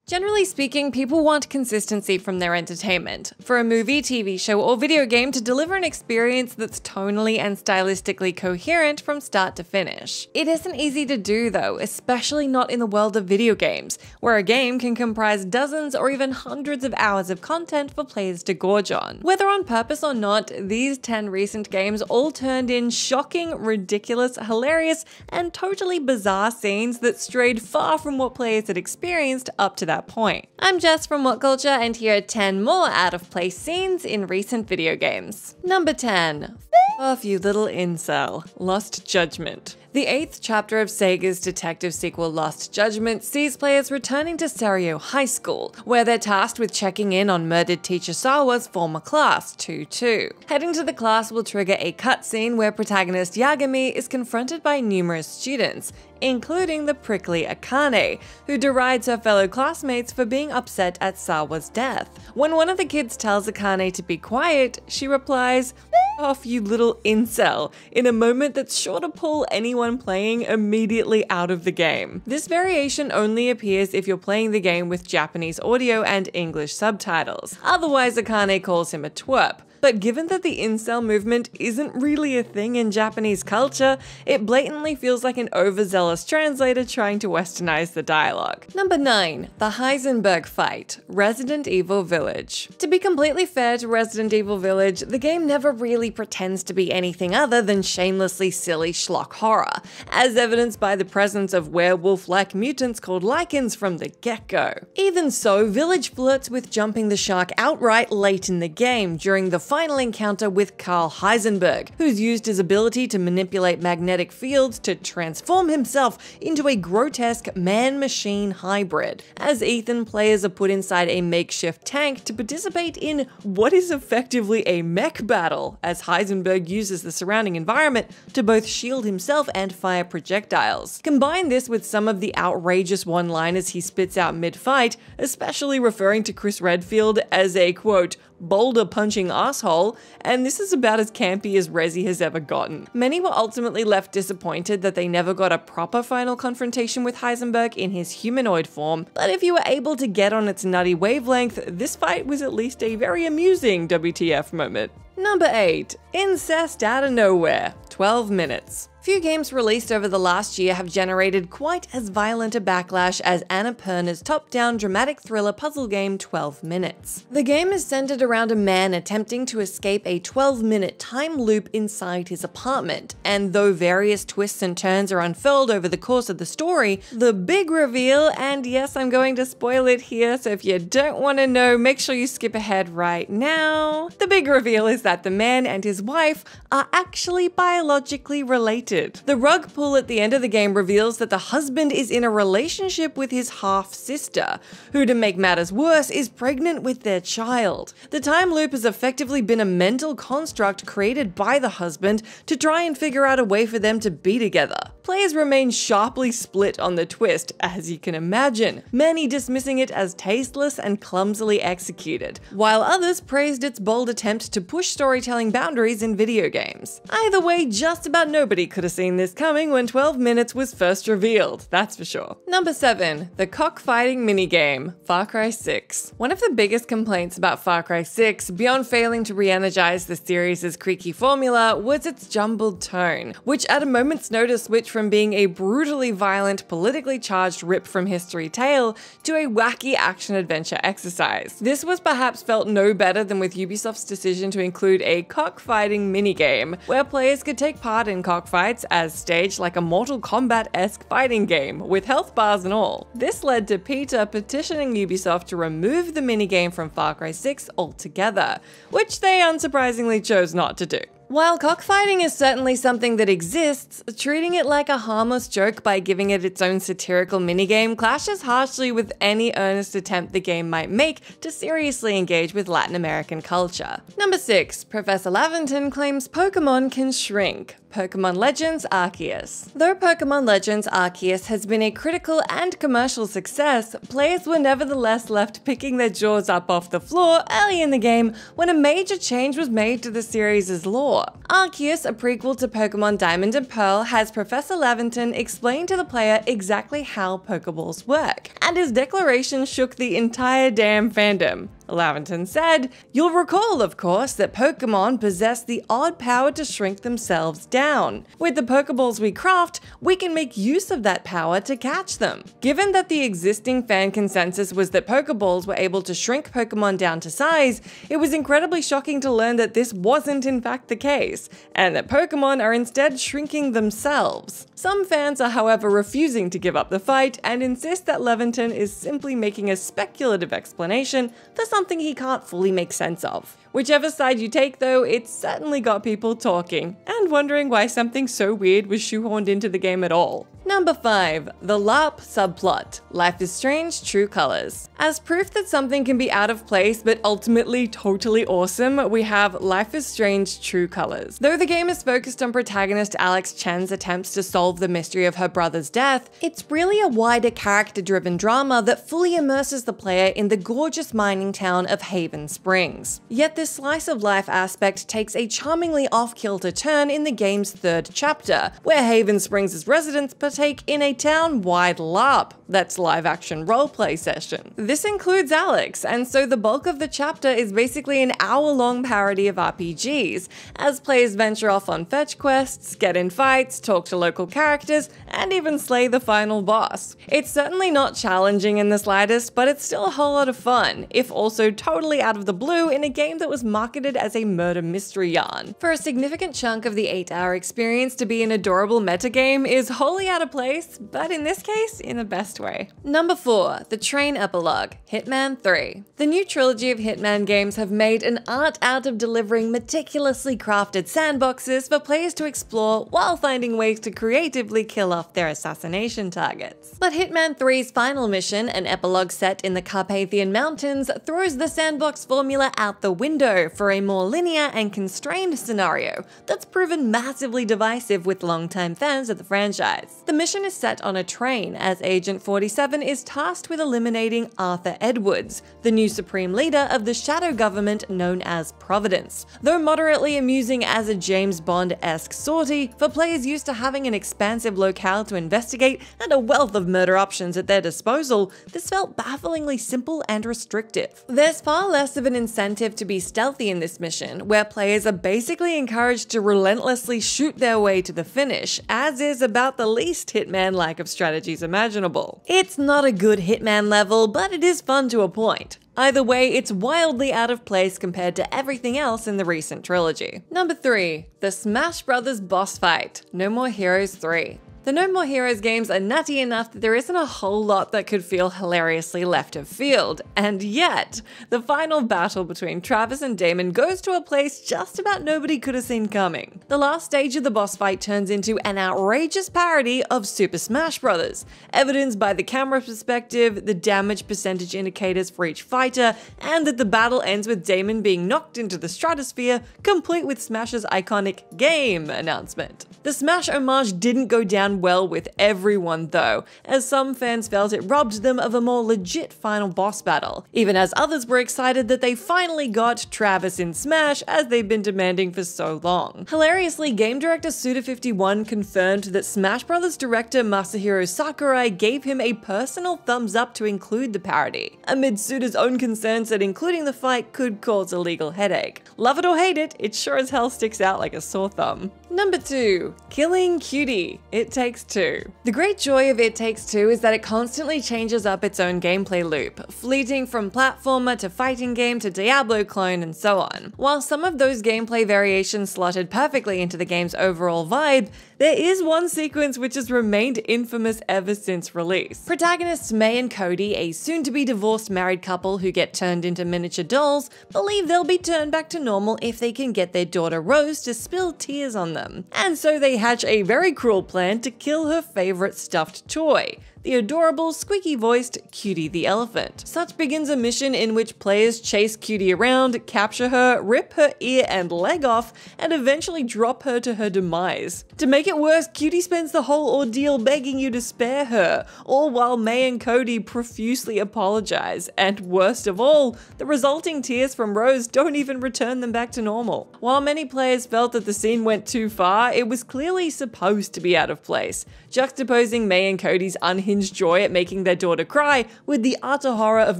Generally speaking, people want consistency from their entertainment. For a movie, TV show, or video game to deliver an experience that's tonally and stylistically coherent from start to finish. It isn't easy to do though, especially not in the world of video games, where a game can comprise dozens or even hundreds of hours of content for players to gorge on. Whether on purpose or not, these 10 recent games all turned in shocking, ridiculous, hilarious, and totally bizarre scenes that strayed far from what players had experienced up to that point. I'm Jess from WhatCulture, and here are 10 more out-of-place scenes in recent video games. Number 10. Off you little incel. Lost Judgment. The 8th chapter of Sega's detective sequel Lost Judgment sees players returning to Serio High School, where they're tasked with checking in on murdered teacher Sawa's former class, 2-2. Heading to the class will trigger a cutscene where protagonist Yagami is confronted by numerous students, including the prickly Akane, who derides her fellow classmates for being upset at Sawa's death. When one of the kids tells Akane to be quiet, she replies, "Off you little incel," in a moment that's sure to pull anyone playing immediately out of the game. This variation only appears if you're playing the game with Japanese audio and English subtitles. Otherwise, Akane calls him a twerp. But given that the incel movement isn't really a thing in Japanese culture, it blatantly feels like an overzealous translator trying to westernize the dialogue. Number 9. The Heisenberg Fight, Resident Evil Village. To be completely fair to Resident Evil Village, the game never really pretends to be anything other than shamelessly silly schlock horror, as evidenced by the presence of werewolf-like mutants called lichens from the get-go. Even so, Village flirts with jumping the shark outright late in the game during the final encounter with Carl Heisenberg, who's used his ability to manipulate magnetic fields to transform himself into a grotesque man-machine hybrid. As Ethan, players are put inside a makeshift tank to participate in what is effectively a mech battle, as Heisenberg uses the surrounding environment to both shield himself and fire projectiles. Combine this with some of the outrageous one-liners he spits out mid-fight, especially referring to Chris Redfield as a, quote, boulder-punching asshole, and this is about as campy as Resi has ever gotten. Many were ultimately left disappointed that they never got a proper final confrontation with Heisenberg in his humanoid form, but if you were able to get on its nutty wavelength, this fight was at least a very amusing WTF moment. Number 8. Incest out of nowhere, 12 minutes. Few games released over the last year have generated quite as violent a backlash as Annapurna's top-down dramatic thriller puzzle game 12 Minutes. The game is centered around a man attempting to escape a 12-minute time loop inside his apartment, and though various twists and turns are unfurled over the course of the story, the big reveal, and yes, I'm going to spoil it here, so if you don't want to know, make sure you skip ahead right now. The big reveal is that the man and his wife are actually biologically related. The rug pull at the end of the game reveals that the husband is in a relationship with his half-sister, who, to make matters worse, is pregnant with their child. The time loop has effectively been a mental construct created by the husband to try and figure out a way for them to be together. Players remain sharply split on the twist, as you can imagine, many dismissing it as tasteless and clumsily executed, while others praised its bold attempt to push storytelling boundaries in video games. Either way, just about nobody could have seen this coming when 12 Minutes was first revealed, that's for sure. Number 7. The Cockfighting minigame, Far Cry 6. One of the biggest complaints about Far Cry 6, beyond failing to re-energize the series' creaky formula, was its jumbled tone, which at a moment's notice switched from being a brutally violent, politically charged rip from history tale to a wacky action-adventure exercise. This was perhaps felt no better than with Ubisoft's decision to include a cockfighting minigame, where players could take part in cockfights as staged like a Mortal Kombat-esque fighting game, with health bars and all. This led to Peter petitioning Ubisoft to remove the minigame from Far Cry 6 altogether, which they unsurprisingly chose not to do. While cockfighting is certainly something that exists, treating it like a harmless joke by giving it its own satirical minigame clashes harshly with any earnest attempt the game might make to seriously engage with Latin American culture. Number 6. Professor LAVENTON claims Pokémon can shrink. Pokémon Legends Arceus. Though Pokémon Legends Arceus has been a critical and commercial success, players were nevertheless left picking their jaws up off the floor early in the game when a major change was made to the series' lore. Arceus, a prequel to Pokémon Diamond and Pearl, has Professor LAVENTON explain to the player exactly how Pokeballs work, and his declaration shook the entire damn fandom. LAVENTON said, "You'll recall, of course, that Pokémon possess the odd power to shrink themselves down. With the Pokeballs we craft, we can make use of that power to catch them." Given that the existing fan consensus was that Pokeballs were able to shrink Pokémon down to size, it was incredibly shocking to learn that this wasn't in fact the case, and that Pokémon are instead shrinking themselves. Some fans are however refusing to give up the fight and insist that LAVENTON is simply making a speculative explanation for something he can't fully make sense of. Whichever side you take though, it's certainly got people talking, and wondering why something so weird was shoehorned into the game at all. Number 5. The LARP subplot. Life is Strange True Colors. As proof that something can be out of place but ultimately totally awesome, we have Life is Strange True Colors. Though the game is focused on protagonist Alex Chen's attempts to solve the mystery of her brother's death, it's really a wider character-driven drama that fully immerses the player in the gorgeous mining town of Haven Springs. Yet this slice of life aspect takes a charmingly off-kilter turn in the game's third chapter, where Haven Springs' residents partake in a town-wide LARP, that's live-action roleplay session. This includes Alex, and so the bulk of the chapter is basically an hour-long parody of RPGs, as players venture off on fetch quests, get in fights, talk to local characters, and even slay the final boss. It's certainly not challenging in the slightest, but it's still a whole lot of fun, if also totally out of the blue in a game that was marketed as a murder mystery yarn. For a significant chunk of the 8-hour experience to be an adorable metagame is wholly out of place, but in this case, in the best way. Number 4. The Train Epilogue, Hitman 3. The new trilogy of Hitman games have made an art out of delivering meticulously crafted sandboxes for players to explore while finding ways to creatively kill off their assassination targets. But Hitman 3's final mission, an epilogue set in the Carpathian Mountains, throws the sandbox formula out the window for a more linear and constrained scenario that's proven massively divisive with longtime fans of the franchise. The mission is set on a train as Agent 47 is tasked with eliminating Arthur Edwards, the new supreme leader of the shadow government known as Providence. Though moderately amusing as a James Bond-esque sortie, for players used to having an expansive locale to investigate and a wealth of murder options at their disposal, this felt bafflingly simple and restrictive. There's far less of an incentive to be stealthy in this mission, where players are basically encouraged to relentlessly shoot their way to the finish, as is about the least Hitman-like of strategies imaginable. It's not a good Hitman level, but it is fun to a point. Either way, it's wildly out of place compared to everything else in the recent trilogy. Number 3. The Smash Bros. Boss Fight, No More Heroes 3. The No More Heroes games are nutty enough that there isn't a whole lot that could feel hilariously left of field, and yet, the final battle between Travis and Damon goes to a place just about nobody could have seen coming. The last stage of the boss fight turns into an outrageous parody of Super Smash Bros., evidenced by the camera perspective, the damage percentage indicators for each fighter, and that the battle ends with Damon being knocked into the stratosphere, complete with Smash's iconic "game" announcement. The Smash homage didn't go down well with everyone though, as some fans felt it robbed them of a more legit final boss battle, even as others were excited that they finally got Travis in Smash as they've been demanding for so long. Hilariously, game director Suda51 confirmed that Smash Bros. Director Masahiro Sakurai gave him a personal thumbs up to include the parody, amid Suda's own concerns that including the fight could cause a legal headache. Love it or hate it, it sure as hell sticks out like a sore thumb. Number 2. Killing Cutie, It Takes Two. The great joy of It Takes Two is that it constantly changes up its own gameplay loop, fleeting from platformer to fighting game to Diablo clone and so on. While some of those gameplay variations slotted perfectly into the game's overall vibe, there is one sequence which has remained infamous ever since release. Protagonists May and Cody, a soon-to-be divorced married couple who get turned into miniature dolls, believe they'll be turned back to normal if they can get their daughter Rose to spill tears on them. And so they hatch a very cruel plan to kill her favorite stuffed toy, the adorable, squeaky-voiced Cutie the Elephant. Such begins a mission in which players chase Cutie around, capture her, rip her ear and leg off, and eventually drop her to her demise. To make it worse, Cutie spends the whole ordeal begging you to spare her, all while May and Cody profusely apologize, and worst of all, the resulting tears from Rose don't even return them back to normal. While many players felt that the scene went too far, it was clearly supposed to be out of place, juxtaposing May and Cody's unhinged joy at making their daughter cry with the utter horror of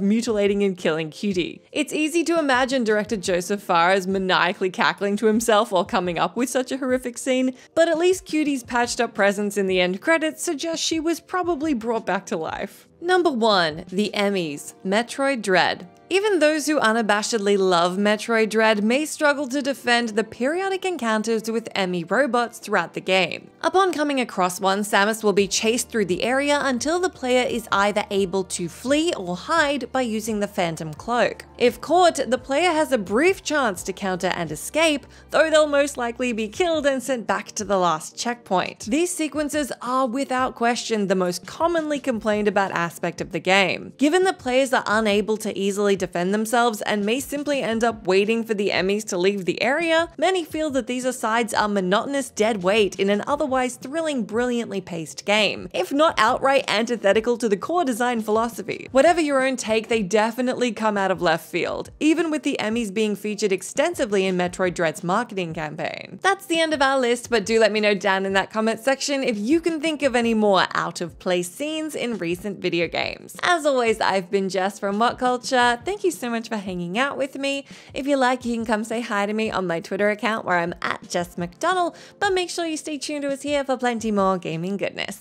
mutilating and killing Cutie. It's easy to imagine director Joseph Fares maniacally cackling to himself while coming up with such a horrific scene, but at least Cutie's patched up presence in the end credits suggests she was probably brought back to life. Number 1. The Emmys, Metroid Dread. Even those who unabashedly love Metroid Dread may struggle to defend the periodic encounters with Emmy robots throughout the game. Upon coming across one, Samus will be chased through the area until the player is either able to flee or hide by using the Phantom Cloak. If caught, the player has a brief chance to counter and escape, though they'll most likely be killed and sent back to the last checkpoint. These sequences are without question the most commonly complained about aspect of the game. Given that players are unable to easily defend themselves and may simply end up waiting for the Emmys to leave the area, many feel that these asides are monotonous dead weight in an otherwise thrilling, brilliantly paced game, if not outright antithetical to the core design philosophy. Whatever your own take, they definitely come out of left field, even with the Emmys being featured extensively in Metroid Dread's marketing campaign. That's the end of our list, but do let me know down in that comment section if you can think of any more out of place scenes in recent video games. As always, I've been Jess from WhatCulture. Thank you so much for hanging out with me. If you like, you can come say hi to me on my Twitter account where I'm at Jess McDonald, but make sure you stay tuned to us here for plenty more gaming goodness.